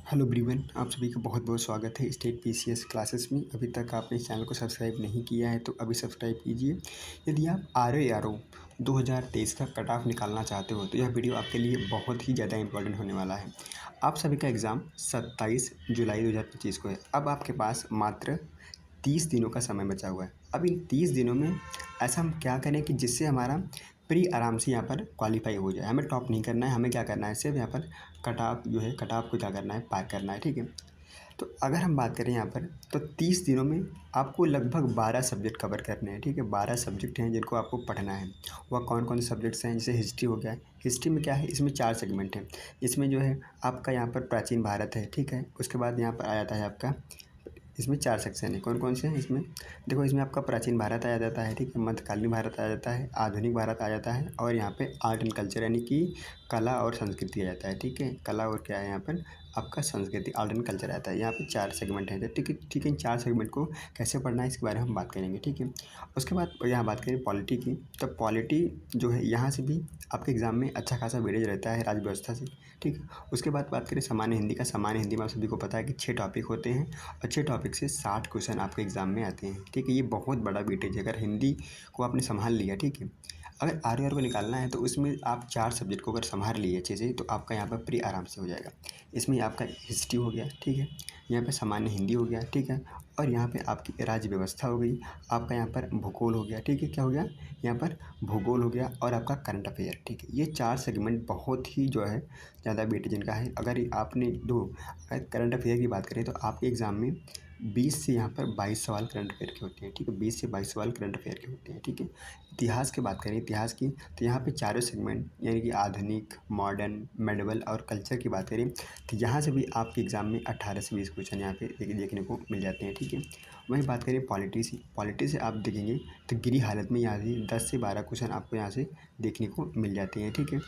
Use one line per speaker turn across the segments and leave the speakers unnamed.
Hello everyone, आप सभी का बहुत बहुत स्वागत है स्टेट पीसीएस क्लासेस में। अभी तक आपने इस चैनल को सब्सक्राइब नहीं किया है तो अभी सब्सक्राइब कीजिए। यदि आप आरओ 2023 का कट ऑफ निकालना चाहते हो तो यह वीडियो आपके लिए बहुत ही ज़्यादा इंपॉर्टेंट होने वाला है। आप सभी का एग्ज़ाम 27 जुलाई 2025 को है। अब आपके पास मात्र 30 दिनों का समय बचा हुआ है। अब इन 30 दिनों में ऐसा हम क्या करें कि जिससे हमारा प्री आराम से यहाँ पर क्वालिफाई हो जाए। हमें टॉप नहीं करना है, हमें क्या करना है, सिर्फ यहाँ पर कट ऑफ को क्या करना है, पार करना है। ठीक है। तो अगर हम बात करें यहाँ पर तो 30 दिनों में आपको लगभग 12 सब्जेक्ट कवर करने हैं। ठीक है, 12 सब्जेक्ट हैं जिनको आपको पढ़ना है। वह कौन कौन से सब्जेक्ट्स हैं? जैसे हिस्ट्री हो गया। हिस्ट्री में क्या है, इसमें 4 सेगमेंट हैं। इसमें जो है आपका यहाँ पर प्राचीन भारत है। ठीक है, उसके बाद यहाँ पर आ जाता है आपका, इसमें 4 सेक्शन है। कौन कौन से हैं इसमें? देखो, इसमें आपका प्राचीन भारत आ जाता है। ठीक है, मध्यकालीन भारत आ जाता है, आधुनिक भारत आ जाता है और यहाँ पे आर्ट एंड कल्चर यानी कि कला और संस्कृति आ जाता है। ठीक है, कला और क्या है यहाँ पर आपका संस्कृति, आर्ट एंड कल्चर आता है। यहाँ पे 4 सेगमेंट हैं। ठीक है ठीक है, इन 4 सेगमेंट को कैसे पढ़ना है इसके बारे में हम बात करेंगे। ठीक है, उसके बाद यहाँ बात करें पॉलिटी की। तो पॉलिटी जो है यहाँ से भी आपके एग्ज़ाम में अच्छा खासा वेटेज रहता है राज्य व्यवस्था से। ठीक है, उसके बाद बात करें सामान्य हिंदी का। सामान्य हिंदी में आप सभी को पता है कि 6 टॉपिक होते हैं। अच्छे टॉपिक से 60 क्वेश्चन आपके एग्ज़ाम में आते हैं। ठीक है, ये बहुत बड़ा वेटेज है अगर हिंदी को आपने संभाल लिया। ठीक है, अगर आर को निकालना है तो उसमें आप 4 सब्जेक्ट को अगर संभाल लिए अच्छे से तो आपका यहाँ पर प्री आराम से हो जाएगा। इसमें आपका हिस्ट्री हो गया। ठीक है, यहाँ पे सामान्य हिंदी हो गया। ठीक है, और यहाँ पे आपकी राज्य व्यवस्था हो गई। आपका यहाँ पर भूगोल हो गया। ठीक है, क्या हो गया यहाँ पर, भूगोल हो गया और आपका करंट अफेयर। ठीक है, ये 4 सेगमेंट बहुत ही जो है ज़्यादा वेटेज इनका है। अगर आपने अगर करंट अफेयर की बात करें तो आपके एग्ज़ाम में 20 से यहाँ पर 22 सवाल करंट अफेयर के होते हैं। ठीक है, 20 से 22 सवाल करंट अफेयर के होते हैं। ठीक है, इतिहास की बात करें, इतिहास की, तो यहाँ पे चारों सेगमेंट यानी कि आधुनिक, मॉडर्न, मेडिवल और कल्चर की बात करें तो यहाँ से भी आपके एग्ज़ाम में 18 से 20 क्वेश्चन यहाँ पे देखने को मिल जाते हैं। ठीक है, वहीं बात करें पॉलिटी से आप देखेंगे तो गिरी हालत में यहाँ से 10 से 12 क्वेश्चन आपको यहाँ से देखने को मिल जाते हैं। ठीक है,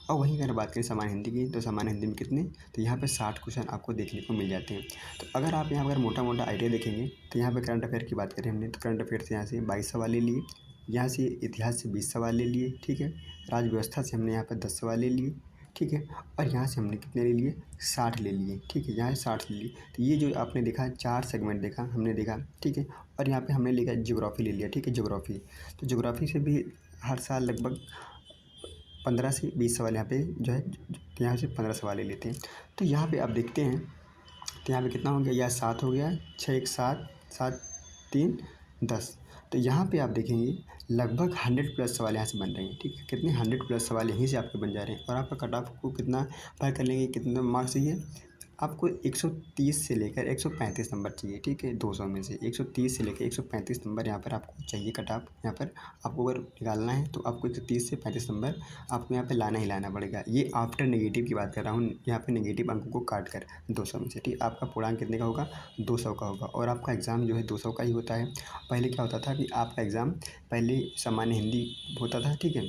और वहीं अगर बात करें सामान्य हिंदी की तो सामान्य हिंदी में कितने, तो यहाँ पे 60 क्वेश्चन आपको देखने को मिल जाते हैं। तो अगर आप यहाँ पर मोटा मोटा आइडिया देखेंगे तो यहाँ पे करंट अफेयर की बात करें हमने तो करंट अफेयर से यहाँ से 22 सवाल ले लिए, यहाँ से इतिहास से 20 सवाल ले लिए। ठीक है, राज्य व्यवस्था से हमने यहाँ पर 10 सवाल ले लिए। ठीक है, और यहाँ से हमने कितने ले लिए, 60 ले लिए। ठीक है, यहाँ से 60 ले लिए। तो ये जो आपने देखा 4 सेगमेंट देखा हमने देखा। ठीक है, और यहाँ पे हमने लिखा ज्योग्राफी ले लिया। ठीक है, ज्योग्राफी, तो ज्योग्राफी से भी हर साल लगभग 15 से 20 सवाल यहाँ पे जो है, यहाँ से 15 सवाल ले लेते हैं। तो यहाँ पे आप देखते हैं तो यहाँ पे कितना हो गया, यह 7 हो गया, 6 1 7 7 3 10। तो यहाँ पे आप देखेंगे लगभग 100 प्लस सवाल यहाँ से बन रहे हैं। ठीक है, कितने 100 प्लस सवाल यहीं से आपके बन जा रहे हैं। और आपका कट ऑफ को कितना पार कर लेंगे, कितना मार्क्स चाहिए आपको, 130 से लेकर 135 नंबर चाहिए। ठीक है, 200 में से 130 से लेकर 135 नंबर यहाँ पर आपको चाहिए कट ऑफ। यहाँ पर आपको अगर निकालना है तो आपको 130 से 35 नंबर आपको यहाँ पे लाना ही लाना पड़ेगा। ये आफ्टर नेगेटिव की बात कर रहा हूँ, यहाँ पे नेगेटिव अंकों को काट कर 200 में से। ठीक, आपका पूर्णांक कितने का होगा, 200 का होगा। और आपका एग्ज़ाम जो है 200 का ही होता है। पहले क्या होता था कि आपका एग्ज़ाम पहले सामान्य हिंदी होता था। ठीक है,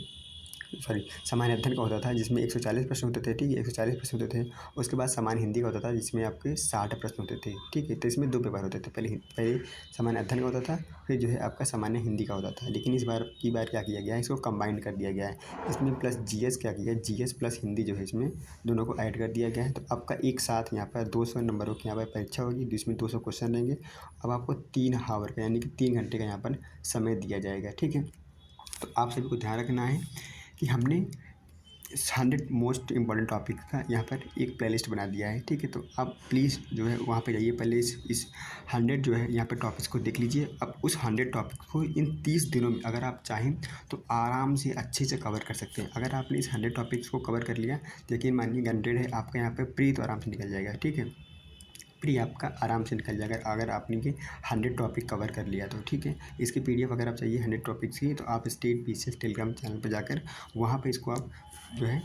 सॉरी, सामान्य अध्ययन का होता था जिसमें 140 प्रश्न होते थे। ठीक है, 140 प्रश्न होते थे। उसके बाद सामान्य हिंदी का होता था जिसमें आपके 60 प्रश्न होते थे। ठीक है, तो इसमें 2 पेपर होते थे, पहले सामान्य अध्ययन का होता था, फिर जो है आपका सामान्य हिंदी का होता था। लेकिन इस बार क्या किया गया है, इसको कंबाइन कर दिया गया है। इसमें प्लस जीएस क्या किया है, जीएस प्लस हिंदी जो है इसमें दोनों को ऐड कर दिया गया है। तो आपका एक साथ यहाँ पर 200 नंबरों की यहाँ पर परीक्षा होगी जिसमें 200 क्वेश्चन रहेंगे। अब आपको 3 हावर का यानी कि 3 घंटे का यहाँ पर समय दिया जाएगा। ठीक है, तो आप सभी को ध्यान रखना है कि हमने 100 मोस्ट इम्पॉर्टेंट टॉपिक का यहाँ पर एक प्लेलिस्ट बना दिया है। ठीक है, तो आप प्लीज़ जो है वहाँ पे जाइए, पहले इस 100 जो है यहाँ पे टॉपिक्स को देख लीजिए। अब उस 100 टॉपिक को इन 30 दिनों में अगर आप चाहें तो आराम से अच्छे से कवर कर सकते हैं। अगर आपने इस 100 टॉपिक्स को कवर कर लिया, यकीन मानिए गारंटेड है आपका यहाँ पे प्री तो आराम से निकल जाएगा। ठीक है, प्री आपका आराम से निकल जाएगा अगर आपने ये 100 टॉपिक कवर कर लिया तो। ठीक है, इसकी पीडीएफ अगर आप चाहिए 100 टॉपिक्स की तो आप स्टेट पीसीएस टेलीग्राम चैनल पर जाकर वहाँ पे इसको आप जो है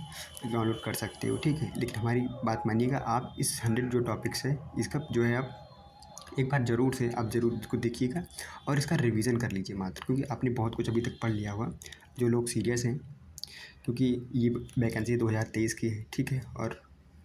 डाउनलोड कर सकते हो। ठीक है, लेकिन हमारी बात मानिएगा, आप इस 100 जो टॉपिक्स है इसका जो है आप एक बार ज़रूर से आप ज़रूर इसको देखिएगा और इसका रिवीजन कर लीजिए मात्र, क्योंकि आपने बहुत कुछ अभी तक पढ़ लिया हुआ। जो लोग सीरियस हैं, क्योंकि ये वैकेंसी 2023 की है। ठीक है, और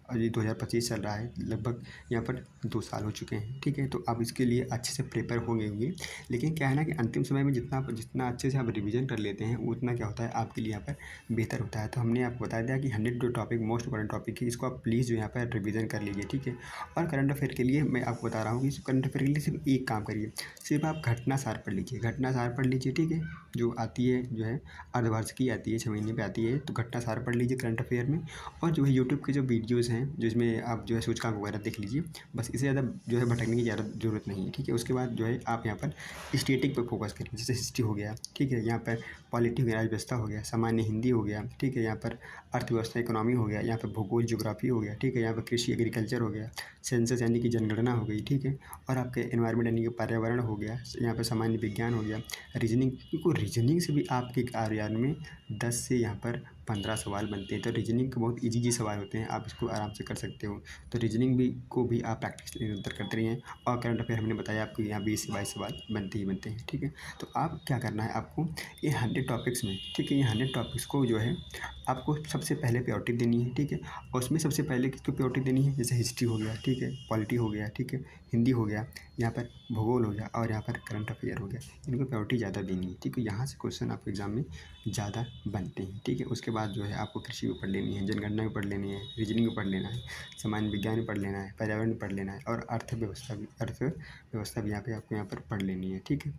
और ये 2025 चल रहा है, लगभग यहाँ पर 2 साल हो चुके हैं, ठीक है। तो आप इसके लिए अच्छे से प्रिपेयर हो गए होंगे। लेकिन क्या है ना कि अंतिम समय में जितना अच्छे से आप रिवीजन कर लेते हैं, उतना क्या होता है आपके लिए यहाँ पर बेहतर होता है। तो हमने आपको बता दिया कि 100 जो टॉपिक मोस्ट इंपॉर्टेंट टॉपिक है, इसको आप प्लीज़ जो यहाँ पर रिवीजन कर लीजिए, ठीक है। और करंट अफेयर के लिए मैं आपको बता रहा हूँ कि करंट अफेयर के लिए सिर्फ एक काम करिए, सिर्फ आप घटना सार पढ़ लीजिए, घटना सार पढ़ लीजिए, ठीक है। जो आती है जो है अर्धवार्षिकी आती है, 6 महीने पे आती है, तो घटना सार पढ़ लीजिए करंट अफेयर में। और जो है यूट्यूब के जो वीडियोज़ हैं, जिसमें आप जो है सूचकांक वगैरह देख लीजिए, बस इससे ज़्यादा जो है भटकने की ज़्यादा ज़रूरत नहीं है, ठीक है। उसके बाद जो है आप यहाँ पर स्टैटिक पे फोकस करें, जैसे हिस्ट्री हो गया, ठीक है। यहाँ पर पॉलिटी हो गया, अर्थव्यवस्था हो गया, सामान्य हिंदी हो गया, ठीक है। यहाँ पर अर्थव्यवस्था इकोनॉमी हो गया, यहाँ पर भूगोल ज्योग्राफी हो गया, ठीक है। यहाँ पर कृषि एग्रीकल्चर हो गया, सेंसस यानी कि जनगणना हो गई, ठीक है। और आपके एनवायरनमेंट यानी कि पर्यावरण हो गया, यहाँ पर सामान्य विज्ञान हो गया, रीजनिंग, क्योंकि रीजनिंग से भी आपके कार्यालय में 10 से यहाँ पर 15 सवाल बनते हैं। तो रीजनिंग के बहुत इजी सवाल होते हैं, आप इसको आराम से कर सकते हो। तो रीजनिंग भी को भी आप प्रैक्टिस निरंतर करते रहिए। और करंट अफेयर हमने बताया आपको यहाँ 20 से 22 सवाल बनते ही बनते हैं, ठीक है। तो आप क्या करना है आपको, ये 100 टॉपिक्स में, ठीक है, ये 100 टॉपिक्स को जो है आपको सबसे पहले प्रायोरिटी देनी है, ठीक है। और उसमें सबसे पहले किसको प्रायोरिटी देनी है, जैसे हिस्ट्री हो गया, ठीक है, पॉलिटी हो गया, ठीक है, हिंदी हो गया, यहाँ पर भूगोल हो गया, और यहाँ पर करंट अफेयर हो गया। इनको प्रायोरिटी ज़्यादा देनी है, ठीक है। यहाँ से क्वेश्चन आपके एग्जाम में ज़्यादा बनते हैं, ठीक है। उसके बाद जो है आपको कृषि भी पढ़ लेनी है, जनगणना भी पढ़ लेनी है, रीजनिंग भी पढ़ लेना है, सामान्य विज्ञान भी पढ़ लेना है, पर्यावरण भी पढ़ लेना है, और अर्थव्यवस्था भी यहाँ पे आपको यहाँ पर पढ़ लेनी है, ठीक है।